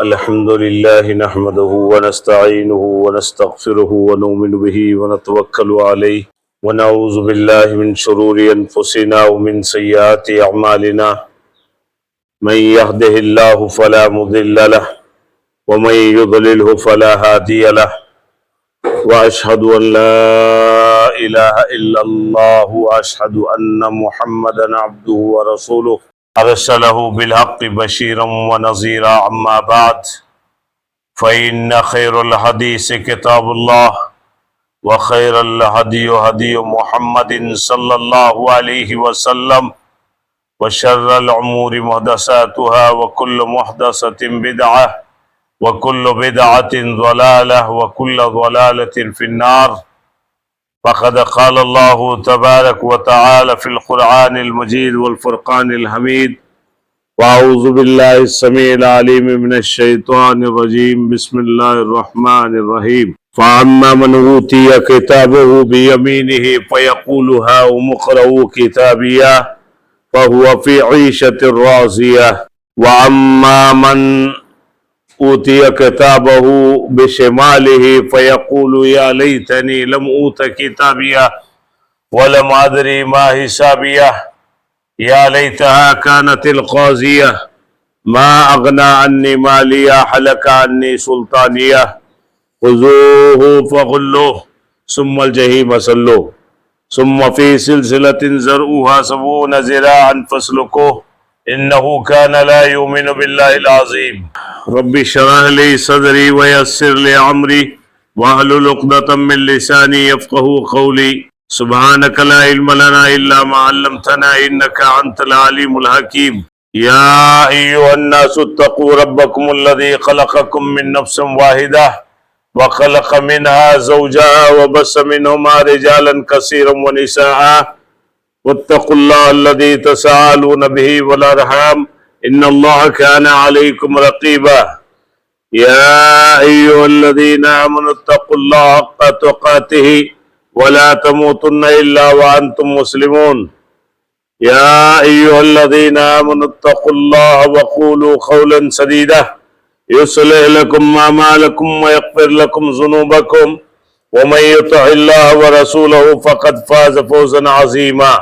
الحمد لله نحمده ونستعينه ونستغفره ونؤمن به ونتوكل عليه ونعوذ بالله من شرور أنفسنا ومن سيئات أعمالنا من يهده الله فلا مضل له ومن يضلله فلا هادي له وأشهد أن لا إله إلا الله وأشهد أن محمدا عبده ورسوله أرسله بالحق بشيرا ونذيرا أما بعد فإن خير الحديث كتاب الله وخير الهدي هدي محمد صلى الله عليه وسلم وشر الأمور محدثاتها وكل محدثة بدعة وكل بدعة ضلالة وكل ضلالة في النار فقد قال الله تبارك وتعالى في القرآن المجيد والفرقان الحميد وأعوذ بالله السميع العليم من الشيطان الرجيم بسم الله الرحمن الرحيم فأما من أوتي كتابه بيمينه فيقول هاؤم اقرءوا كتابيه فهو في عيشة راضية وأما من أوتي كتابه بشماله فيقول يا ليتني لم أوت كتابيه ولم أدري ما حسابيه يا ليتها كانت القاضية ما أغنى عني مالية هلك عني سلطانية خذوه فغلوه ثم الجحيم صلوه ثم في سلسلة ذرعها 70 ذراعا فاسلكوه إنه كان لا يؤمن بالله العظيم رب اشرح لي صدري ويسر لي أمري واحلل عقدة من لساني يفقهوا قولي سبحانك لا علم لنا إلا ما علمتنا إنك أنت العليم الحكيم يا أيها الناس اتقوا ربكم الذي خلقكم من نفس واحدة وخلق منها زوجها وبث منهما رجالا كثيرا ونساء واتقوا الله الذي تساءلون به والأرحام إن الله كان عليكم رقيبا يا أيها الذين آمنوا اتقوا الله حق تقاته ولا تموتن إلا وأنتم مسلمون يا أيها الذين آمنوا اتقوا الله وقولوا قولا سديدا يصلح لكم أعمالكم ويغفر لكم ذنوبكم ومن يطع الله ورسوله فقد فاز فوزا عظيما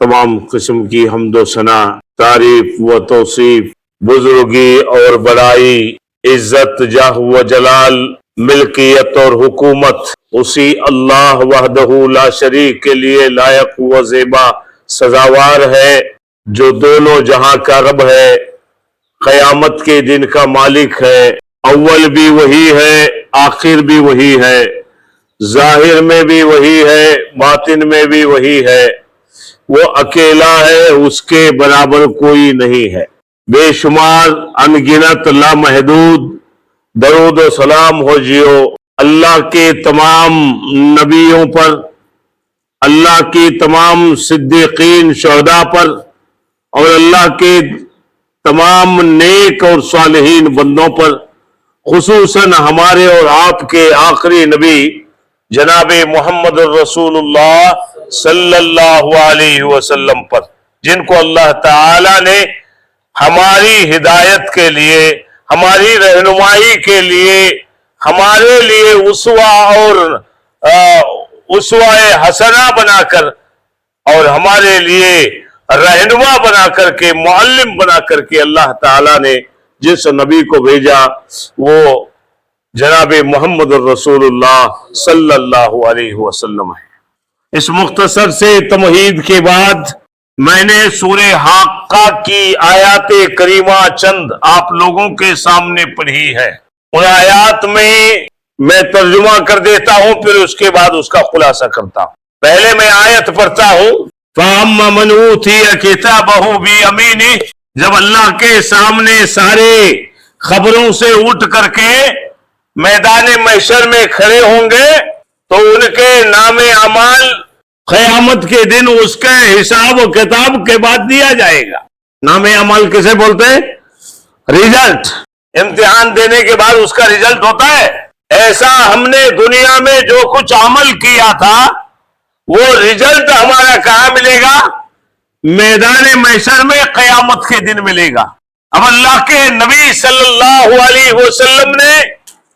تمام قسم کی حمد و ثنا تعریف و توصیف بزرگی اور بڑائی عزت جاہ و جلال ملکیت اور حکومت اسی اللہ وحدہ لا شریک کے لیے لائق و زیبا سزاوار ہے جو دونوں جہاں کا رب ہے قیامت کے دن کا مالک ہے اول بھی وہی ہے آخر بھی وہی ہے ظاہر میں بھی وہی ہے باطن میں بھی وہی ہے وہ اکیلا ہے اس کے برابر کوئی نہیں ہے بے شمار انگنت لامحدود درود و سلام ہو جیو اللہ کے تمام نبیوں پر اللہ کی تمام صدیقین شہداء پر اور اللہ کے تمام نیک اور صالحین بندوں پر خصوصاً ہمارے اور آپ کے آخری نبی جناب محمد الرسول اللہ صلی اللہ علیہ وسلم پر جن کو اللہ تعالی نے ہماری ہدایت کے لیے ہماری رہنمائی کے لیے ہمارے لیے اسوہ اور اسوہ حسنہ بنا کر اور ہمارے لیے رہنما بنا کر کے معلم بنا کر کے اللہ تعالی نے جس نبی کو بھیجا وہ جناب محمد الرسول اللہ صلی اللہ علیہ وسلم ہے اس مختصر سے تمہید کے بعد میں نے سورہ حاقہ کی آیات کریمہ چند آپ لوگوں کے سامنے پڑھی ہے ان آیات میں ترجمہ کر دیتا ہوں پھر اس کے بعد اس کا خلاصہ کرتا ہوں پہلے میں آیت پڑھتا ہوں فَأَمَّا مَنْ أُوتِيَ كِتَابَهُ بِيَمِينِهِ جب اللہ کے سامنے سارے خبروں سے اٹھ کر کے میدان محشر میں کھڑے ہوں گے تو ان کے نام اعمال قیامت کے دن اس کے حساب و کتاب کے بعد دیا جائے گا نام اعمال کسے بولتے ہیں ریزلٹ امتحان دینے کے بعد اس کا ریزلٹ ہوتا ہے ایسا ہم نے دنیا میں جو کچھ عمل کیا تھا وہ ریزلٹ ہمارا کہاں ملے گا میدان محشر میں قیامت کے دن ملے گا اب اللہ کے نبی صلی اللہ علیہ وسلم نے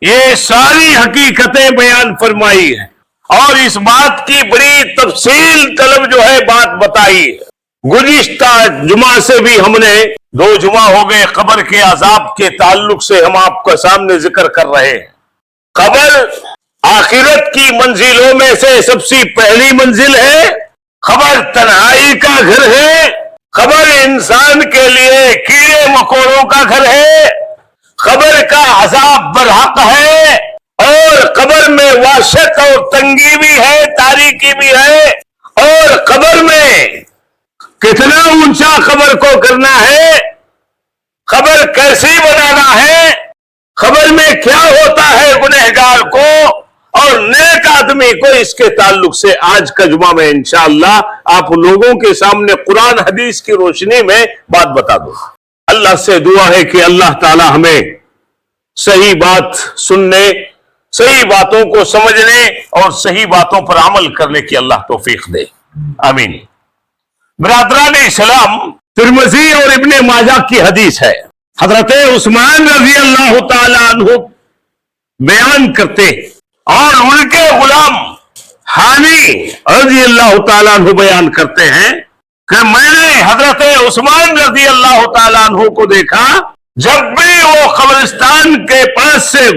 یہ ساری حقیقتیں بیان فرمائی ہیں اور اس بات کی بڑی تفصیل طلب جو ہے بات بتائی ہے۔ گزشتہ جمعہ سے بھی ہم نے 2 جمعہ ہو گئے قبر کے عذاب کے تعلق سے ہم آپ کے سامنے ذکر کر رہے ہیں۔ قبر آخرت کی منزلوں میں سے سب سے پہلی منزل ہے۔ قبر تنہائی کا گھر ہے، قبر انسان کے لیے کیڑے مکوڑوں کا گھر ہے، قبر کا عذاب برحق ہے، اور قبر میں وحشت اور تنگی بھی ہے، تاریکی بھی ہے، اور قبر میں کتنا اونچا قبر کو کرنا ہے، قبر کیسی بنانا ہے، قبر میں کیا ہوتا ہے گنہگار کو اور نیک آدمی کو، اس کے تعلق سے آج کا جمعہ میں انشاءاللہ آپ لوگوں کے سامنے قرآن حدیث کی روشنی میں بات بتا دوں۔ اللہ سے دعا ہے کہ اللہ تعالی ہمیں صحیح بات سننے، صحیح باتوں کو سمجھنے اور صحیح باتوں پر عمل کرنے کی اللہ توفیق دے، آمین۔ برادران اسلام، ترمذی اور ابن ماجہ کی حدیث ہے، حضرت عثمان رضی اللہ تعالی عنہ بیان کرتے اور ان کے غلام حانی رضی اللہ تعالیٰ عنہ بیان کرتے ہیں کہ میں نے حضرت عثمان رضی اللہ تعالیٰ عنہ کو دیکھا، جب بھی وہ قبرستان کے پاس سے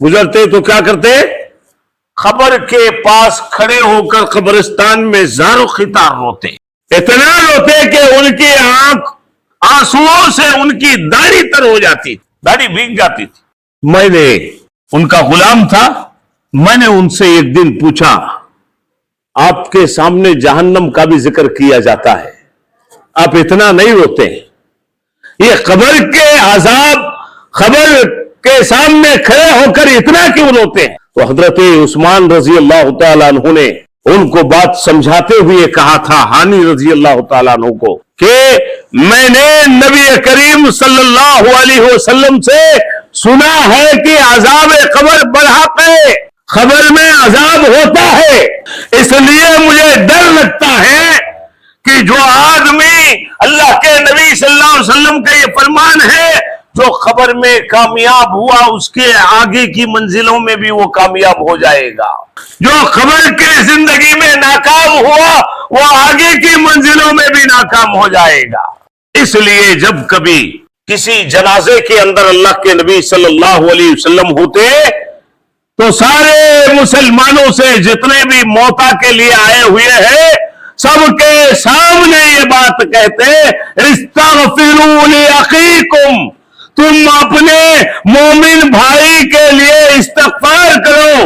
گزرتے تو کیا کرتے؟ قبر کے پاس کھڑے ہو کر قبرستان میں زار و خطار روتے، اتنا روتے کہ ان کی آنکھ آنسوؤں سے ان کی داڑھی تر ہو جاتی، داڑھی بھیگ جاتی تھی۔ میں نے ان کا غلام تھا، میں نے ان سے ایک دن پوچھا، آپ کے سامنے جہنم کا بھی ذکر کیا جاتا ہے، آپ اتنا نہیں روتے؟ یہ قبر کے عذاب، قبر کے سامنے کھڑے ہو کر اتنا کیوں روتے ہیں؟ تو حضرت عثمان رضی اللہ تعالیٰ عنہ نے ان کو بات سمجھاتے ہوئے کہا تھا، حانی رضی اللہ تعالیٰ عنہ کو، کہ میں نے نبی کریم صلی اللہ علیہ وسلم سے سنا ہے کہ عذاب قبر برحق ہے، قبر میں عذاب ہوتا ہے، اس لیے مجھے ڈر لگتا ہے کہ جو آدمی، اللہ کے نبی صلی اللہ علیہ وسلم کا یہ فرمان ہے، جو قبر میں کامیاب ہوا اس کے آگے کی منزلوں میں بھی وہ کامیاب ہو جائے گا، جو قبر کے زندگی میں ناکام ہوا وہ آگے کی منزلوں میں بھی ناکام ہو جائے گا۔ اس لیے جب کبھی کسی جنازے کے اندر اللہ کے نبی صلی اللہ علیہ وسلم ہوتے تو سارے مسلمانوں سے جتنے بھی موتا کے لیے آئے ہوئے ہیں سب کے سامنے یہ بات کہتے، استغفروا لأخیکم، تم اپنے مومن بھائی کے لیے استغفار کرو،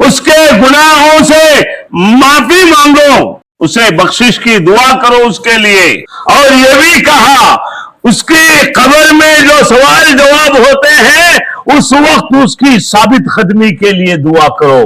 اس کے گناہوں سے معافی مانگو، اسے بخشش کی دعا کرو اس کے لیے، اور یہ بھی کہا اس کی قبر میں جو سوال جواب ہوتے ہیں اس وقت اس کی ثابت قدمی کے لیے دعا کرو۔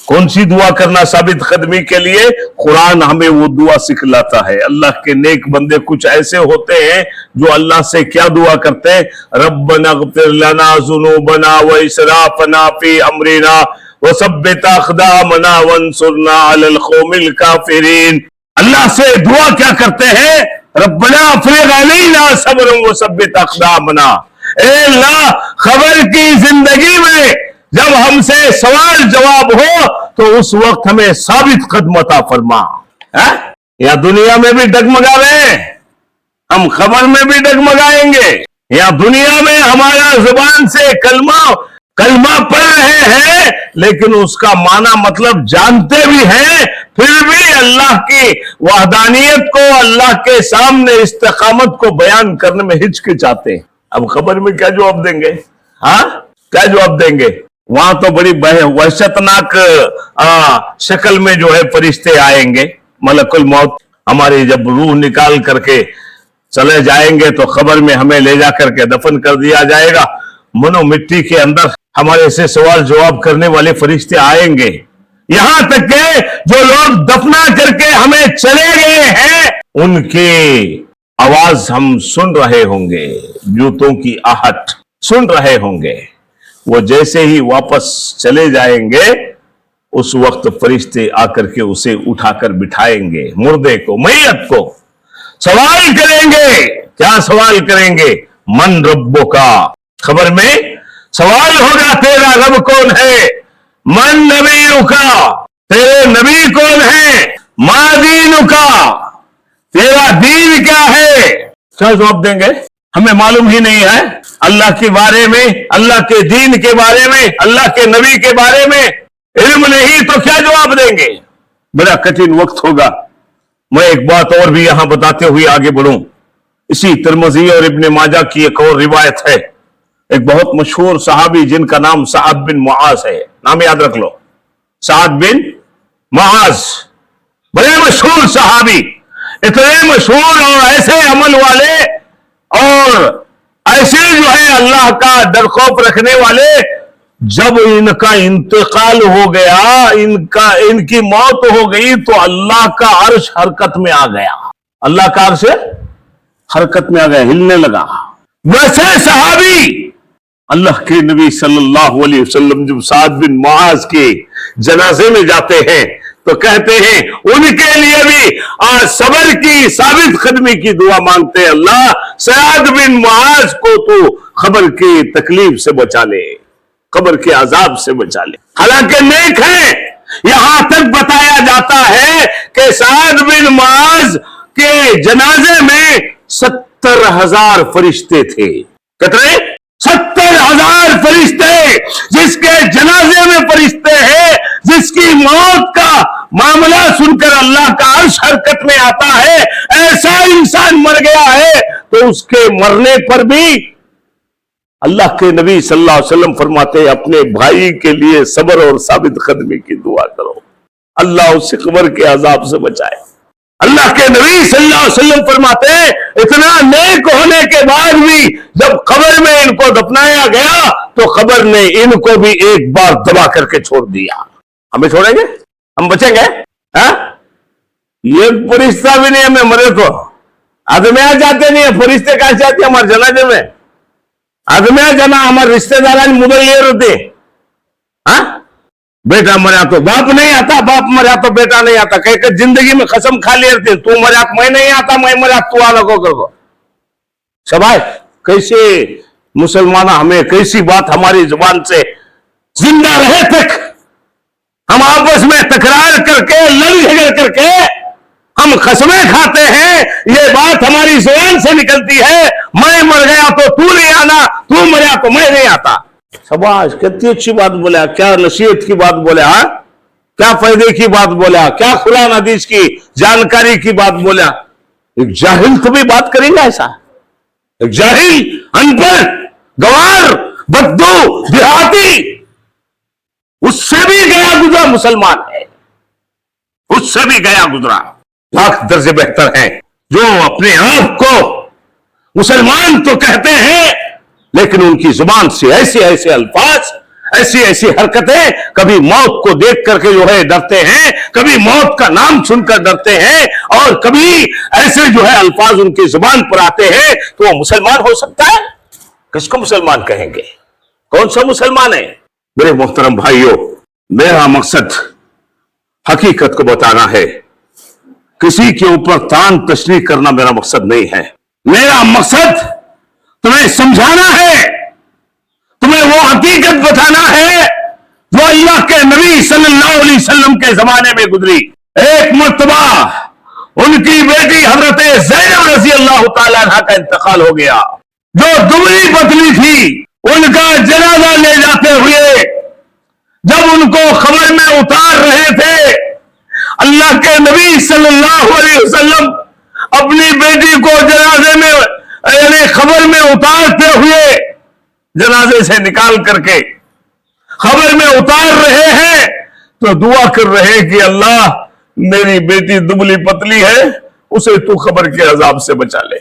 کون سی دعا کرنا ثابت قدمی کے لیے؟ قرآن ہمیں وہ دعا سکھلاتا ہے۔ اللہ کے نیک بندے کچھ ایسے ہوتے ہیں جو اللہ سے کیا دعا کرتے ہیں؟ ربنا اغفر لنا ذنوبنا واسرافنا فی امرنا وثبت اقدامنا وانصرنا علی القوم الکافرین۔ اللہ سے دعا کیا کرتے ہیں؟ ربنا افرغ علینا صبرا وثبت اقدامنا، اے اللہ خبر کی زندگی میں جب ہم سے سوال جواب ہو تو اس وقت ہمیں ثابت قدم عطا فرما۔ یا دنیا میں بھی ڈگمگا رہے ہیں، ہم خبر میں بھی ڈگمگائیں گے، یا دنیا میں ہمارا زبان سے کلمہ پڑھ رہے ہیں لیکن اس کا معنی مطلب جانتے بھی ہیں، پھر بھی اللہ کی وحدانیت کو، اللہ کے سامنے استقامت کو بیان کرنے میں ہچکچاتے ہیں۔ اب خبر میں کیا جواب دیں گے؟ کیا جواب دیں گے؟ وہاں تو بڑی وحشتناک شکل میں جو ہے فرشتے آئیں گے، ملک الموت ہماری جب روح نکال کر کے چلے جائیں گے تو خبر میں ہمیں لے جا کر کے دفن کر دیا جائے گا، منو مٹی کے اندر ہمارے سے سوال جواب کرنے والے فرشتے آئیں گے، یہاں تک کہ جو لوگ دفنا کر کے ہمیں چلے گئے ہیں ان کی آواز ہم سن رہے ہوں گے، جوتوں کی آہٹ سن رہے ہوں گے، وہ جیسے ہی واپس چلے جائیں گے اس وقت فرشتے آ کر کے اسے اٹھا کر بٹھائیں گے، مردے کو، میت کو سوال کریں گے کیا سوال کریں گے؟ من ربکا، خبر میں سوال ہوگا تیرا رب کون ہے، من نبیکا، تیرے نبی کون ہے، ما دینکا، تیرا دین کیا ہے؟ کیا جواب دیں گے؟ ہمیں معلوم ہی نہیں ہے اللہ کے بارے میں، اللہ کے دین کے بارے میں، اللہ کے نبی کے بارے میں علم نہیں تو کیا جواب دیں گے؟ بڑا کٹھن وقت ہوگا۔ میں ایک بات اور بھی یہاں بتاتے ہوئے آگے بڑھوں۔ اسی ترمذی اور ابن ماجہ کی ایک اور روایت ہے، ایک بہت مشہور صحابی جن کا نام سعد بن معاذ ہے، نام یاد رکھ لو، سعد بن معاذ، بڑے مشہور صحابی، اتنے مشہور اور ایسے عمل والے اور ایسے جو ہے اللہ کا ڈر خوف رکھنے والے، جب ان کا انتقال ہو گیا، ان کی موت ہو گئی تو اللہ کا عرش حرکت میں آ گیا، اللہ کا عرش حرکت میں آ گیا، ہلنے لگا۔ ویسے صحابی اللہ کے نبی صلی اللہ علیہ وسلم جب سعد بن معاذ کے جنازے میں جاتے ہیں تو کہتے ہیں ان کے لیے بھی صبر کی ثابت قدمی کی دعا مانگتے ہیں، اللہ سعد بن معاذ کو تو خبر کی تکلیف سے بچا لے، قبر کے عذاب سے بچا لے۔ حالانکہ نیک ہے، یہاں تک بتایا جاتا ہے کہ سعد بن معاذ کے جنازے میں 70,000 فرشتے تھے۔ کتنے؟ 70,000 فرشتے، جس کے جنازے میں فرشتے ہیں، جس کی موت کا معاملہ سن کر اللہ کا عرش حرکت میں آتا ہے، ایسا انسان مر گیا ہے تو اس کے مرنے پر بھی اللہ کے نبی صلی اللہ علیہ وسلم فرماتے ہیں اپنے بھائی کے لیے صبر اور ثابت قدمی کی دعا کرو، اللہ اس سے قبر کے عذاب سے بچائے۔ اللہ کے نبی صلی اللہ علیہ وسلم فرماتے ہیں اتنا نیک ہونے کے بعد بھی جب قبر میں ان کو دفنایا گیا تو قبر نے ان کو بھی ایک بار دبا کر کے چھوڑ دیا۔ ہمیں چھوڑیں گے؟ ہم بچیں گے؟ یہ فرشتہ بھی نہیں ہمیں مرے تو آدمیاں جاتے نہیں ہیں، فرشتے کہاں جاتے ہیں ہمارے جنازے میں؟ آدمیاں جنا ہمارے رشتے داران مدیر ہوتے، بیٹا مریا تو باپ نہیں آتا، باپ مریا تو بیٹا نہیں آتا، کہہ کر زندگی میں قسم کھا لیے رہتے، تو مریا میں نہیں آتا، میں مریا تو آ لگو کر کو۔ شبائے کیسے مسلمان ہمیں کیسی بات ہماری زبان سے زندہ رہے تک ہم آپس میں تکرار کر کے لڑ جھگڑ کر کے ہم قسمیں کھاتے ہیں، یہ بات ہماری زبان سے نکلتی ہے، میں مر گیا تو تو نہیں آنا، تو مریا تو میں نہیں آتا۔ شباش، کتنی اچھی بات بولا، کیا نصیحت کی بات بولا، کیا فائدے کی بات بولا، کیا قرآن حدیث کی جانکاری کی بات بولا۔ ایک جاہل تو بھی بات کریں گا ایسا؟ ایک جاہل، ان پڑھ، گوار، بدو، دیہاتی، اس سے بھی گیا گزرا مسلمان ہے، اس سے بھی گیا گزرا، لاکھ درجے بہتر ہے جو اپنے آپ کو مسلمان تو کہتے ہیں لیکن ان کی زبان سے ایسے ایسے الفاظ، ایسی ایسی حرکتیں، کبھی موت کو دیکھ کر کے جو ہے ڈرتے ہیں، کبھی موت کا نام سن کر ڈرتے ہیں، اور کبھی ایسے جو ہے الفاظ ان کی زبان پر آتے ہیں، تو وہ مسلمان ہو سکتا ہے؟ کس کو مسلمان کہیں گے؟ کون سا مسلمان ہے؟ میرے محترم بھائیوں، میرا مقصد حقیقت کو بتانا ہے، کسی کے اوپر تان تشریح کرنا میرا مقصد نہیں ہے۔ میرا مقصد تمہیں سمجھانا ہے، تمہیں وہ حقیقت بتانا ہے جو اللہ کے نبی صلی اللہ علیہ وسلم کے زمانے میں گزری۔ ایک مرتبہ ان کی بیٹی حضرت زینب رضی اللہ تعالیٰ عنہ کا انتقال ہو گیا، جو دبلی پتلی تھی، ان کا جنازہ لے جاتے ہوئے جب ان کو خبر میں اتار رہے تھے، اللہ کے نبی صلی اللہ علیہ وسلم اپنی بیٹی کو جنازے میں یعنی خبر میں اتارتے ہوئے جنازے سے نکال کر کے خبر میں اتار رہے ہیں تو دعا کر رہے ہیں کہ اللہ میری بیٹی دبلی پتلی ہے، اسے تو خبر کے عذاب سے بچا لے،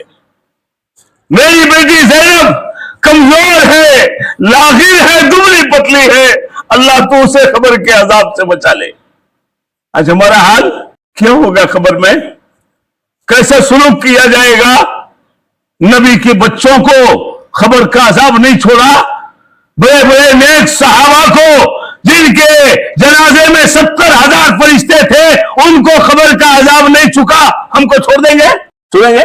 میری بیٹی زینب کمزور ہے، لاغر ہے، دبلی پتلی ہے، اللہ تو اسے خبر کے عذاب سے بچا لے۔ آج ہمارا حال کیا ہوگا؟ خبر میں کیسے سلوک کیا جائے گا؟ نبی کے بچوں کو خبر کا عذاب نہیں چھوڑا، بڑے بڑے نیک صحابہ کو جن کے جنازے میں 70,000 فرشتے تھے ان کو خبر کا عذاب نہیں چکا، ہم کو چھوڑ دیں گے؟ چھوڑیں گے؟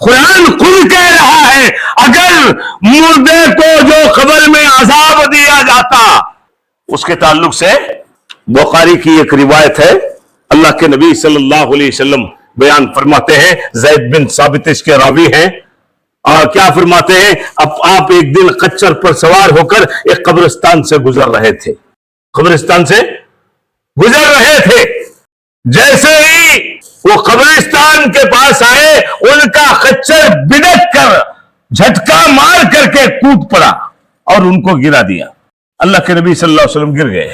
قرآن خود کہہ رہا ہے اگر مردے کو جو قبر میں عذاب دیا جاتا، اس کے تعلق سے بخاری کی ایک روایت ہے، اللہ کے نبی صلی اللہ علیہ وسلم بیان فرماتے ہیں، زید بن ثابت اس کے راوی ہیں، اور کیا فرماتے ہیں، اب آپ ایک دن خچر پر سوار ہو کر ایک قبرستان سے گزر رہے تھے، قبرستان سے گزر رہے تھے، جیسے ہی وہ قبرستان کے پاس آئے ان کا خچر بڑک کر جھٹکا مار کر کے کود پڑا اور ان کو گرا دیا۔ اللہ کے نبی صلی اللہ علیہ وسلم گر گئے،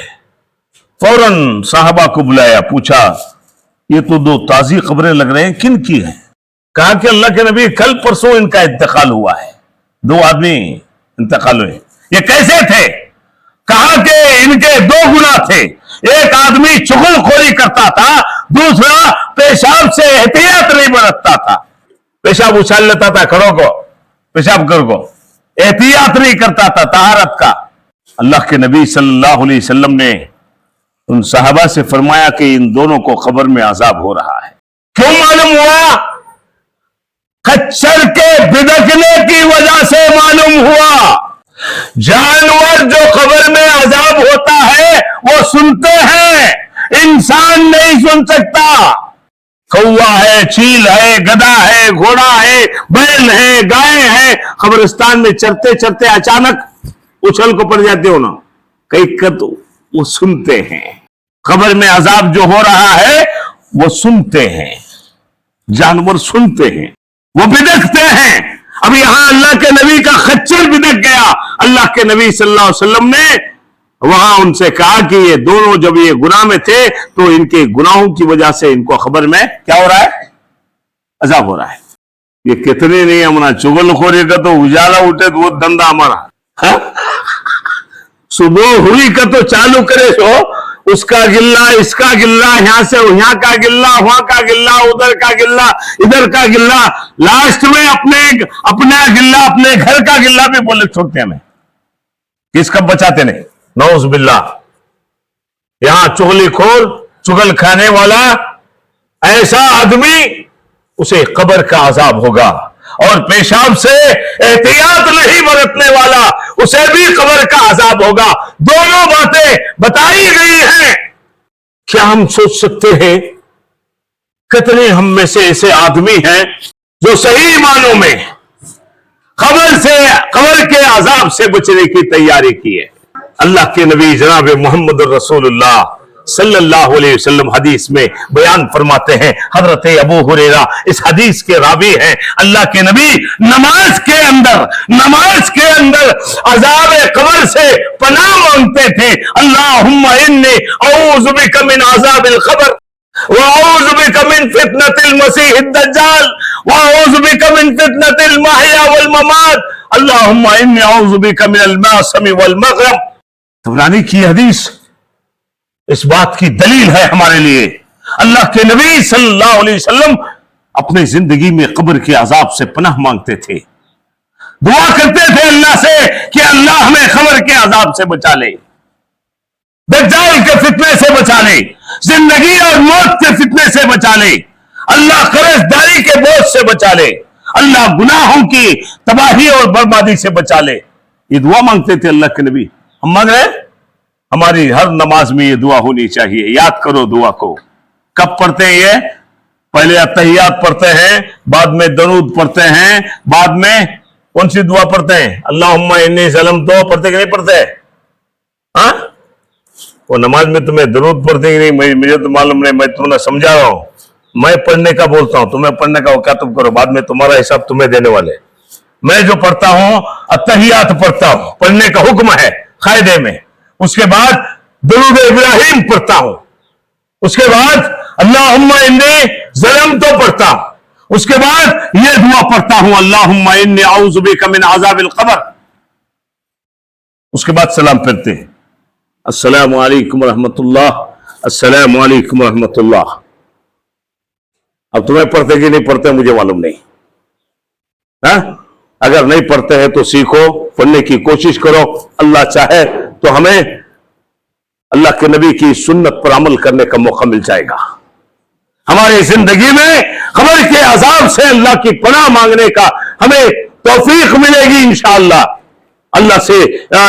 فوراً صحابہ کو بلایا، پوچھا یہ تو دو تازی قبریں لگ رہے ہیں، کن کی ہیں؟ کہا کہ اللہ کے نبی کل پرسوں ان کا انتقال ہوا ہے، دو آدمی انتقال ہوئے۔ یہ کیسے تھے؟ کہا کہ ان کے دو گناہ تھے، ایک آدمی چغل خوری کرتا تھا، دوسرا پیشاب سے احتیاط نہیں برتتا تھا، پیشاب اچھال لیتا تھا کھڑوں کو، پیشاب کر کو، احتیاط نہیں کرتا تھا طہارت کا۔ اللہ کے نبی صلی اللہ علیہ وسلم نے ان صحابہ سے فرمایا کہ ان دونوں کو قبر میں عذاب ہو رہا ہے۔ کیوں معلوم ہوا؟ خچر کے بدکنے کی وجہ سے معلوم ہوا۔ جانور جو قبر میں عذاب ہوتا ہے وہ سنتے ہیں، انسان نہیں سن سکتا۔ کوا ہے، چیل ہے، گدھا ہے، گھوڑا ہے، بیل ہے، گائے ہے، قبرستان میں چرتے چرتے اچانک اچھل کو پڑ جاتے ہو نا، کئی تو وہ سنتے ہیں۔ قبر میں عذاب جو ہو رہا ہے وہ سنتے ہیں، جانور سنتے ہیں، وہ بدکتے ہیں۔ اب یہاں اللہ کے نبی کا خچر بدک گیا، اللہ کے نبی صلی اللہ علیہ وسلم نے وہاں ان سے کہا کہ یہ دونوں جب یہ گناہ میں تھے تو ان کے گناہوں کی وجہ سے ان کو خبر میں کیا ہو رہا ہے؟ عذاب ہو رہا ہے۔ یہ کتنے نہیں ہمارا چغل خوری کا تو اجالا اٹھے تو وہ دندہ ہمارا صبح ہوئی کا تو چالو کرے سو، اس کا گلہ، اس کا گلہ، یہاں سے یہاں کا گلہ، وہاں کا گلہ، ادھر کا گلہ، ادھر کا گلہ، لاسٹ میں اپنا گلہ، اپنے گھر کا گلہ بھی بولے چھوڑتے ہمیں، کس کا بچاتے نہیں، نعوذ باللہ۔ یہاں چغلی خور، چغل کھانے والا ایسا آدمی، اسے قبر کا عذاب ہوگا، اور پیشاب سے احتیاط نہیں برتنے والا اسے بھی قبر کا عذاب ہوگا۔ دونوں باتیں بتائی گئی ہیں۔ کیا ہم سوچ سکتے ہیں کتنے ہم میں سے ایسے آدمی ہیں جو صحیح معنوں میں قبر کے عذاب سے بچنے کی تیاری کی ہے؟ اللہ کے نبی جناب محمد رسول اللہ صلی اللہ علیہ وسلم حدیث میں بیان فرماتے ہیں، حضرت ابو ہریرہ اس حدیث کے راوی ہیں، اللہ کے نبی نماز کے اندر عذاب قبر سے پناہ مانگتے تھے، اللہم انی اعوذ بک من عذاب القبر واعوذ بک من فتنة المسیح الدجال واعوذ بک من فتنة المحیا والممات اللہم انی اعوذ بک من الماسم والمغرم۔ طبرانی کی حدیث اس بات کی دلیل ہے ہمارے لیے۔ اللہ کے نبی صلی اللہ علیہ وسلم اپنی زندگی میں قبر کے عذاب سے پناہ مانگتے تھے، دعا کرتے تھے اللہ سے کہ اللہ ہمیں قبر کے عذاب سے بچا لے، دجال کے فتنے سے بچا لے، زندگی اور موت کے فتنے سے بچا لے، اللہ قرض داری کے بوجھ سے بچا لے، اللہ گناہوں کی تباہی اور بربادی سے بچا لے۔ یہ دعا مانگتے تھے اللہ کے نبی، ہم مانگ رہے ہیں۔ ہماری ہر نماز میں یہ دعا ہونی چاہیے، یاد کرو دعا کو۔ کب پڑھتے ہیں یہ؟ پہلے اتحیات پڑھتے ہیں، بعد میں درود پڑھتے ہیں، بعد میں کون سی دعا پڑھتے ہیں؟ اللہم انی ظلمت پڑھتے کہ نہیں پڑھتے؟ ہاں، وہ نماز میں تمہیں درود پڑھتے کہ نہیں؟ مجھے تو معلوم نہیں، میں تمہیں سمجھا رہا ہوں، میں پڑھنے کا بولتا ہوں، تمہیں پڑھنے کا کیا تم کرو، بعد میں تمہارا حساب تمہیں دینے والے۔ میں جو پڑھتا ہوں اتحیات پڑھتا ہوں، پڑھنے کا حکم ہے قاعدے میں، اس کے بعد درود ابراہیم پڑھتا ہوں، اس کے بعد اللہم انی ظلمت پڑھتا ہوں، اس کے بعد یہ دعا پڑھتا ہوں اللہم انی اعوذ بک من عذاب القبر، اس کے بعد سلام پھرتے ہیں، السلام علیکم ورحمۃ اللہ، السلام علیکم ورحمۃ اللہ۔ اب تمہیں پڑھتے کہ نہیں پڑھتے مجھے معلوم نہیں، ہاں؟ اگر نہیں پڑھتے ہیں تو سیکھو، پڑھنے کی کوشش کرو، اللہ چاہے تو ہمیں اللہ کے نبی کی سنت پر عمل کرنے کا موقع مل جائے گا۔ ہماری زندگی میں قبر کے عذاب سے اللہ کی پناہ مانگنے کا ہمیں توفیق ملے گی انشاءاللہ۔ اللہ سے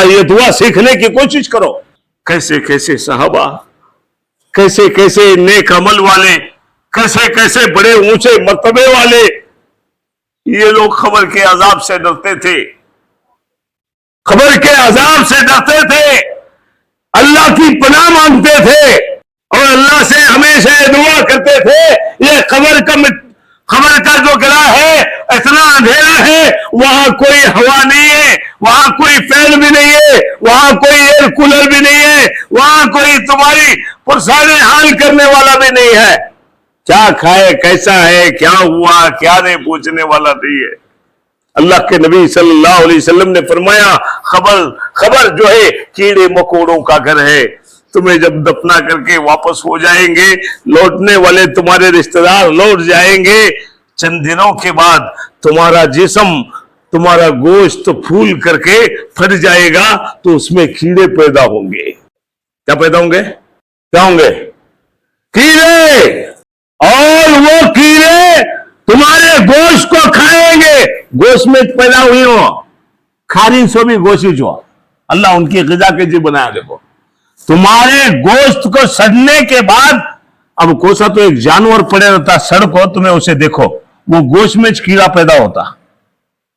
یہ دعا سیکھنے کی کوشش کرو۔ کیسے کیسے صحابہ، کیسے کیسے نیک عمل والے، کیسے کیسے بڑے اونچے مرتبے والے، یہ لوگ قبر کے عذاب سے ڈرتے تھے، قبر کے عذاب سے ڈرتے تھے، اللہ کی پناہ مانگتے تھے اور اللہ سے ہمیشہ دعا کرتے تھے یہ قبر کا جو گلا ہے اتنا اندھیرا ہے، وہاں کوئی ہوا نہیں ہے، وہاں کوئی فین بھی نہیں ہے، وہاں کوئی ایئر کولر بھی نہیں ہے، وہاں کوئی تمہاری پرسان حال کرنے والا بھی نہیں ہے، کیا کھائے کیسا ہے کیا ہوا کیا نہیں پوچھنے والا نہیں ہے۔ اللہ کے نبی صلی اللہ علیہ وسلم نے فرمایا خبر جو ہے کیڑے مکوڑوں کا گھر ہے، تمہیں جب دفنا کر کے واپس ہو جائیں گے، لوٹنے والے تمہارے رشتہ دار لوٹ جائیں گے، چند دنوں کے بعد تمہارا جسم تمہارا گوشت پھول کر کے پھٹ جائے گا تو اس میں کیڑے پیدا ہوں گے۔ کیا پیدا ہوں گے؟ کیا ہوں گے؟ کیڑے، اور وہ کیڑے تمہارے گوشت کو کھائیں گے۔ گوشت میں پیدا ہوئی ہو کھاری سو بھی گوشت جو اللہ ان کی غذا کے جی بنایا، دیکھو تمہارے گوشت کو سڑنے کے بعد، اب کوسا تو ایک جانور پڑے رہتا سڑ کو، تمہیں اسے دیکھو وہ گوشت میں کیڑا پیدا ہوتا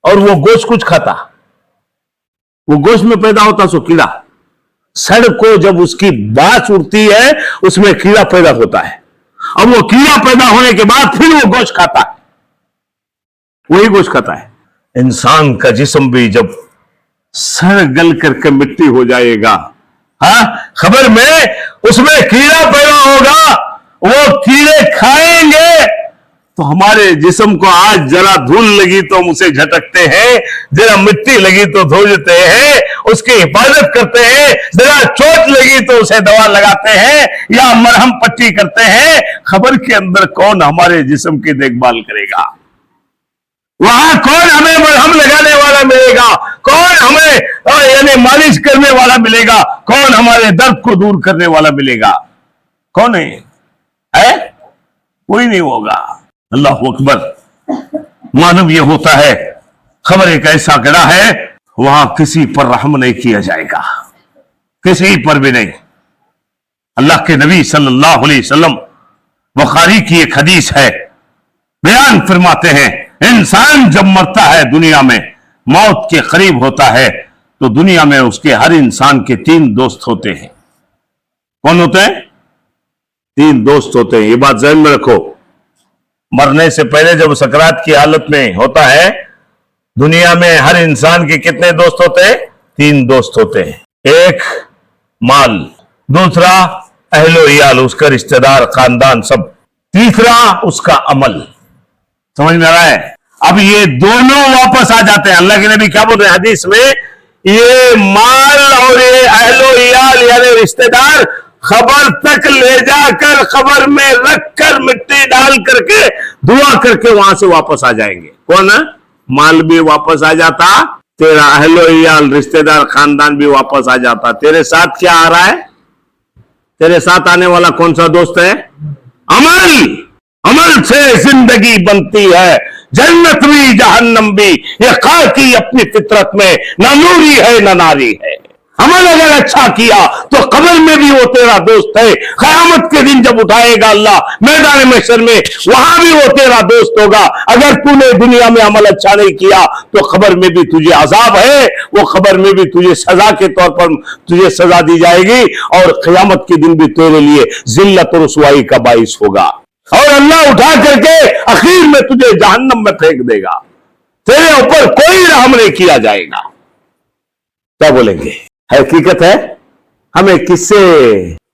اور وہ گوشت کچھ کھاتا، وہ گوشت میں پیدا ہوتا سو کیڑا، سڑ کو جب اس کی باس اڑتی ہے اس میں کیڑا پیدا ہوتا ہے، اب وہ کیڑا پیدا ہونے کے بعد پھر وہ گوشت کھاتا ہے، وہی گوشت کھاتا ہے۔ انسان کا جسم بھی جب سڑ گل کر کے مٹی ہو جائے گا، ہاں خبر میں اس میں کیڑا پیدا ہوگا، وہ کیڑے کھائیں گے تو ہمارے جسم کو آج ذرا دھول لگی تو ہم اسے جھٹکتے ہیں، ذرا مٹی لگی تو دھوتے ہیں، اس کی حفاظت کرتے ہیں، ذرا چوٹ لگی تو اسے دوا لگاتے ہیں یا مرہم پٹی کرتے ہیں۔ خبر کے اندر کون ہمارے جسم کی دیکھ بھال کرے گا؟ وہاں کون ہمیں مرہم لگانے والا ملے گا؟ کون ہمیں یعنی مالش کرنے والا ملے گا؟ کون ہمارے درد کو دور کرنے والا ملے گا؟ کون ہے؟ کوئی نہیں ہوگا۔ اللہ اکبر۔ معلوم یہ ہوتا ہے خبر ایک ایسا گڑا ہے وہاں کسی پر رحم نہیں کیا جائے گا، کسی پر بھی نہیں۔ اللہ کے نبی صلی اللہ علیہ وسلم بخاری کی ایک حدیث ہے، بیان فرماتے ہیں انسان جب مرتا ہے دنیا میں، موت کے قریب ہوتا ہے تو دنیا میں اس کے ہر انسان کے 3 دوست ہوتے ہیں۔ کون ہوتے ہیں؟ 3 دوست ہوتے ہیں۔ یہ بات ذہن میں رکھو، مرنے سے پہلے جب سکرات کی حالت میں ہوتا ہے دنیا میں ہر انسان کے کتنے دوست ہوتے ہیں؟ 3 دوست ہوتے ہیں۔ ایک مال، دوسرا اہل و عیال، اس کا رشتہ دار خاندان سب، تیسرا اس کا عمل۔ سمجھ میں آ رہا ہے؟ اب یہ دونوں واپس آ جاتے ہیں۔ اللہ کے نبی کیا بول رہے ہیں حدیث میں؟ یہ مال اور یہ اہل و عیال یعنی رشتہ دار خبر تک لے جا کر قبر میں رکھ کر مٹی ڈال کر کے دعا کر کے وہاں سے واپس آ جائیں گے۔ کون ہے؟ مال بھی واپس آ جاتا، تیرا اہل و عیال رشتہ دار خاندان بھی واپس آ جاتا۔ تیرے ساتھ کیا آ رہا ہے؟ تیرے ساتھ آنے والا کون سا دوست ہے؟ عمل۔ عمل سے زندگی بنتی ہے، جنت بھی جہنم بھی، یہ خاکی اپنی فطرت میں نہ نوری ہے نہ ناری ہے۔ عمل اگر اچھا کیا تو قبر میں بھی وہ تیرا دوست ہے، قیامت کے دن جب اٹھائے گا اللہ میدان محشر میں وہاں بھی وہ تیرا دوست ہوگا۔ اگر تو نے دنیا میں عمل اچھا نہیں کیا تو قبر میں بھی تجھے عذاب ہے، وہ قبر میں بھی تجھے سزا کے طور پر تجھے سزا دی جائے گی، اور قیامت کے دن بھی تیرے لیے ذلت و رسوائی کا باعث ہوگا، اور اللہ اٹھا کر کے اخیر میں تجھے جہنم میں پھینک دے گا، تیرے اوپر کوئی رحم نہیں کیا جائے گا۔ کیا بولیں گے؟ حقیقت ہے ہمیں کس سے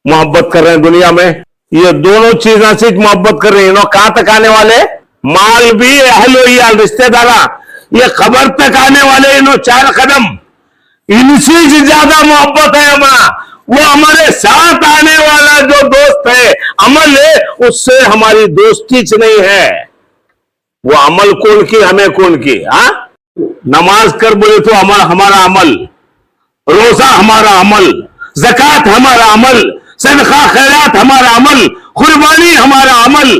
محبت کر رہے ہیں دنیا میں؟ یہ دونوں چیزیں سے محبت کر رہے ہیں۔ کہاں تک آنے والے؟ مال بھی، اہل و عیال رشتہ دارا، یہ قبر تک آنے والے انہوں 4 قدم، ان سے زیادہ محبت ہے ہمارا وہ ہمارے ساتھ آنے والا جو دوست ہے، عمل ہے، اس سے ہماری دوستی نہیں ہے۔ وہ عمل کون کی؟ ہمیں کون کی؟ ہاں نماز کر بولے تو ہمارا عمل، روزہ ہمارا عمل، زکوٰۃ ہمارا عمل، صدقہ خیرات ہمارا عمل، قربانی ہمارا عمل،